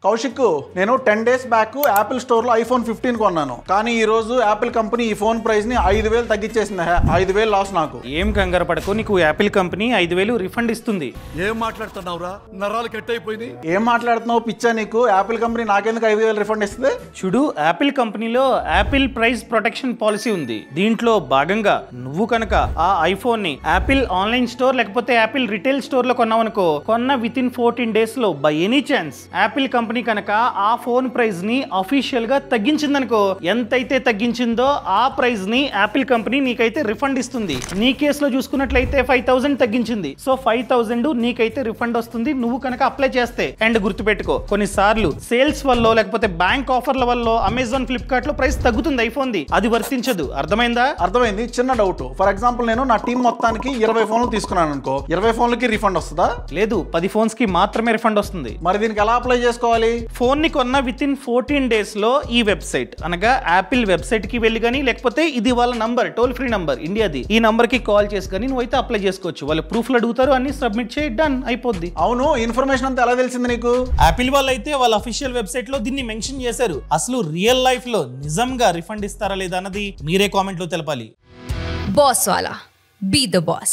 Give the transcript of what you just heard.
కౌశిక్, నేను 10 days back Apple store లో iPhone 15 కొన్నాను. కానీ ఈ రోజు యాపిల్ కంపెనీ ఈ ఫోన్ ప్రైస్ ని 5,000 తగ్గించేసింది. 5,000 లాస్ నాకు. ఏం కంగారు పడకు, నీకు యాపిల్ కంపెనీ 5,000 రిఫండ్ ఇస్తుంది. ఏం మాట్లాడుతున్నావురా? నరాలు కట్ అయిపోయింది. ఏం మాట్లాడుతున్నావు పిచ్చా? నీకు యాపిల్ కంపెనీ నాకెందుకు 5,000 రిఫండ్ ఇస్తుంది? చూడు, యాపిల్ కంపెనీలో యాపిల్ ప్రైస్ ప్రొటెక్షన్ పాలసీ ఉంది. దీంట్లో భాగంగా నువ్వు కనుక ఆ ఐఫోన్ ని యాపిల్ ఆన్లైన్ స్టోర్ లేకపోతే యాపిల్ రిటైల్ స్టోర్ లో కొన్నావనుకో, కొన్న విత్ ఇన్ 14 days లో by any chance Apple company కనుక ఆ ఫోన్ ప్రైస్ ని అఫీషియల్ గా తగ్గించిందనుకో, ఎంతైతే తగ్గించిందో ఆ ప్రైస్ ని యాపిల్ కంపెనీ నీకైతే రిఫండ్ ఇస్తుంది. నీ కేసులో చూసుకున్నట్లయితే 5,000 తగ్గించింది. సో 5,000 నీకైతే రిఫండ్ వస్తుంది నువ్వు కనుక అప్లై చేస్తే. అండ్ గుర్తుపెట్టుకో, కొన్నిసార్లు సేల్స్ వల్ల లేకపోతే బ్యాంక్ ఆఫర్ల వల్ల అమెజాన్, ఫ్లిప్కార్ట్ లో ప్రైస్ తగ్గుతుంది ఐఫోన్ ది, అది వర్తించదు. అర్థమైందా? అర్థమైంది. చిన్న డౌట్, ఫర్ ఎగ్జాంపుల్ నేను నా టీం మొత్తానికి 20 ఫోన్లు తీసుకున్నాను అనుకో, 20 ఫోన్లకి రిఫండ్ వస్తుందా? లేదు, 10 ఫోన్స్ కి మాత్రమే రిఫండ్ వస్తుంది. మరి దీనికి ఎలా అప్లై చేసుకోవాలి? ఫోన్ ని కొన్న విత్ ఇన్ 14 days లో ఈ వెబ్సైట్ అనగా యాపిల్ వెబ్సైట్ కి వెళ్ళి గానీ లేకపోతే ఇది వాళ్ళ నంబర్, టోల్ ఫ్రీ నంబర్ ఇండియాది, ఈ నంబర్ కి కాల్ చేసి కానీ నువ్వైతే అప్లై చేసుకోవచ్చు. వాళ్ళు ప్రూఫ్లు అడుగుతారు, అన్ని సబ్మిట్ చేయి, డన్ అయిపోద్ది. అవును, ఇన్ఫర్మేషన్ అంతా ఎలా తెలిసింది నీకు? యాపిల్ వాళ్ళు అయితే వాళ్ళ అఫీషియల్ వెబ్సైట్ లో దీన్ని మెన్షన్ చేశారు. అసలు రియల్ లైఫ్ లో నిజంగా రిఫండ్ ఇస్తారా లేదా అన్నది మీరే కామెంట్ లో తెలపాలి. Boss wala. Be the boss.